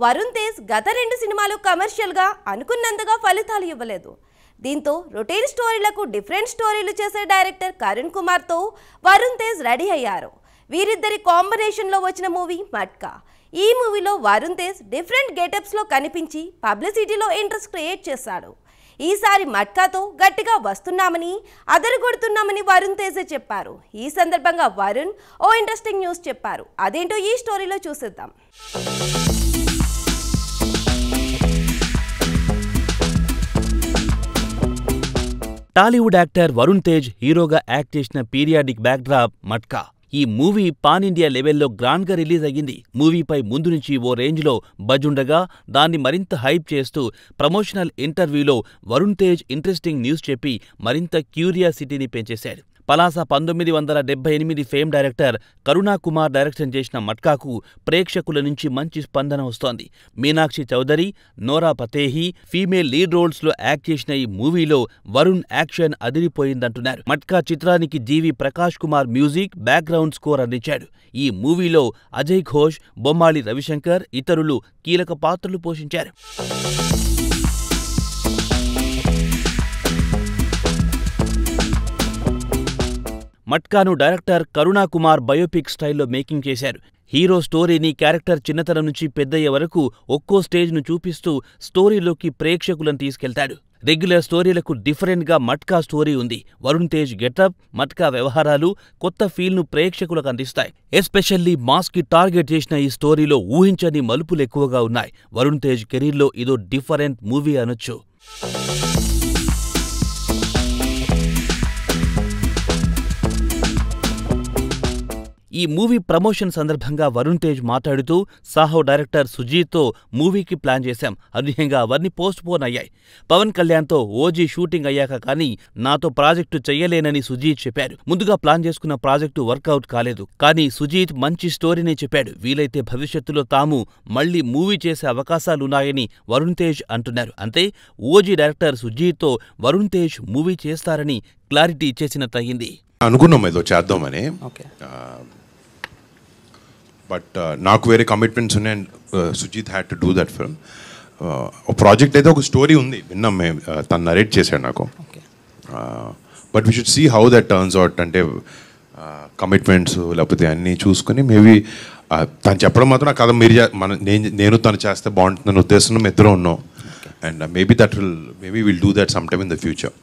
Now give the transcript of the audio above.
వరుణ్ తేజ్ గత 2 సినిమాలు కమర్షియల్గా అనుకున్నంతగా ఫలితాలు ఇవ్వలేదు. దీంతో రొటీన్ స్టోరీలకు డిఫరెంట్ స్టోరీలు చేసే డైరెక్టర్ కరుణ్ కుమార్తో వరుణ్ తేజ్ రెడీ అయ్యారు. వీరిద్దరి కాంబినేషన్లో వచ్చిన మూవీ మట్కా. ఈ మూవీలో వరుణ్ తేజ్ డిఫరెంట్ గెటప్స్లో కనిపించి పబ్లిసిటీలో ఇంట్రెస్ట్ క్రియేట్ చేశాడు. ఈసారి మట్కాతో గట్టిగా వస్తున్నామని అదరగొడుతున్నామని వరుణ్ తేజ్ చెప్పారు. ఈ సందర్భంగా వరుణ్ ఓ ఇంట్రెస్టింగ్ న్యూస్ చెప్పారు. అదేంటో ఈ స్టోరీలో చూసేద్దాం. టాలీవుడ్ యాక్టర్ వరుణ్ తేజ్ హీరోగా యాక్ట్ చేసిన పీరియాడిక్ బ్యాక్డ్రాప్ మట్కా. ఈ మూవీ పాన్ ఇండియా లెవెల్లో గ్రాండ్గా రిలీజ్ అయ్యింది. మూవీపై ముందు నుంచి ఓ రేంజ్లో బజ్ ఉండగా దాన్ని మరింత హైప్ చేస్తూ ప్రమోషనల్ ఇంటర్వ్యూలో వరుణ్ తేజ్ ఇంట్రెస్టింగ్ న్యూస్ చెప్పి మరింత క్యూరియాసిటీని పెంచేశాడు. పలాస 1978 ఫేమ్ డైరెక్టర్ కరుణా కుమార్ డైరెక్షన్ చేసిన మట్కాకు ప్రేక్షకుల నుంచి మంచి స్పందన వస్తోంది. Meenakshi Chaudhary, Nora Fatehi female lead రోల్స్లో యాక్ట్ చేసిన ఈ మూవీలో వరుణ్ యాక్షన్ అదిరిపోయిందంటున్నారు. మట్కా చిత్రానికి G V Prakash Kumar music, background score అందించాడు. ఈ మూవీలో అజయ్ ఘోష్, బొమ్మాళి రవిశంకర్ ఇతరులు కీలక పాత్రలు పోషించారు. మట్కాను డైరెక్టర్ కరుణా కుమార్ బయోపిక్ స్టైల్లో మేకింగ్ చేశారు. హీరో స్టోరీని, క్యారెక్టర్ చిన్నతనం నుంచి పెద్దయ్యే వరకు ఒక్కో స్టేజ్ను చూపిస్తూ స్టోరీలోకి ప్రేక్షకులను తీసుకెళ్తాడు. రెగ్యులర్ స్టోరీలకు డిఫరెంట్గా మట్కా స్టోరీ ఉంది. వరుణ్ తేజ్ గెటప్, మట్కా వ్యవహారాలు కొత్త ఫీల్ను ప్రేక్షకులకు అందిస్తాయి. ఎస్పెషల్లీ మాస్కి టార్గెట్ చేసిన ఈ స్టోరీలో ఊహించని మలుపులు ఎక్కువగా ఉన్నాయి. వరుణ్ తేజ్ కెరీర్లో ఇదో డిఫరెంట్ మూవీ అనొచ్చు. ఈ మూవీ ప్రమోషన్ సందర్భంగా వరుణ్ తేజ్ మాట్లాడుతూ సాహో డైరెక్టర్ సుజీత్తో మూవీకి ప్లాన్ చేశాం. అనూహ్యంగా అవన్నీ పోస్ట్ పోన్ అయ్యాయి. పవన్ కళ్యాణ్తో ఓజీ షూటింగ్ అయ్యాక కానీ నాతో ప్రాజెక్టు చెయ్యలేనని సుజీత్ చెప్పారు. ముందుగా ప్లాన్ చేసుకున్న ప్రాజెక్టు వర్కౌట్ కాలేదు. కానీ సుజీత్ మంచి స్టోరీనే చెప్పాడు. వీలైతే భవిష్యత్తులో తాము మళ్లీ మూవీ చేసే అవకాశాలున్నాయని వరుణ్ తేజ్ అంటున్నారు. అంతే ఓజీ డైరెక్టర్ సుజీత్తో వరుణ్ తేజ్ మూవీ చేస్తారని క్లారిటీ ఇచ్చేసినట్టయింది. అనుకున్నాం ఏదో చేద్దామని, బట్ నాకు వేరే కమిట్మెంట్స్ ఉన్నాయి. And Sujeeth had to do that film. ఒక ప్రాజెక్ట్ అయితే ఒక స్టోరీ ఉంది, విన్నాం మేము, తను నరేట్ చేశాడు నాకు. But we should see how that turns out. అంటే కమిట్మెంట్స్ లేకపోతే అన్నీ చూసుకుని మేబీ తను చెప్పడం మాత్రం కథ మీరు నేను తను చేస్తే బాగుంటుందని ఉద్దేశం ఇద్దరు ఉన్నాం. And maybe will do that some time in the future.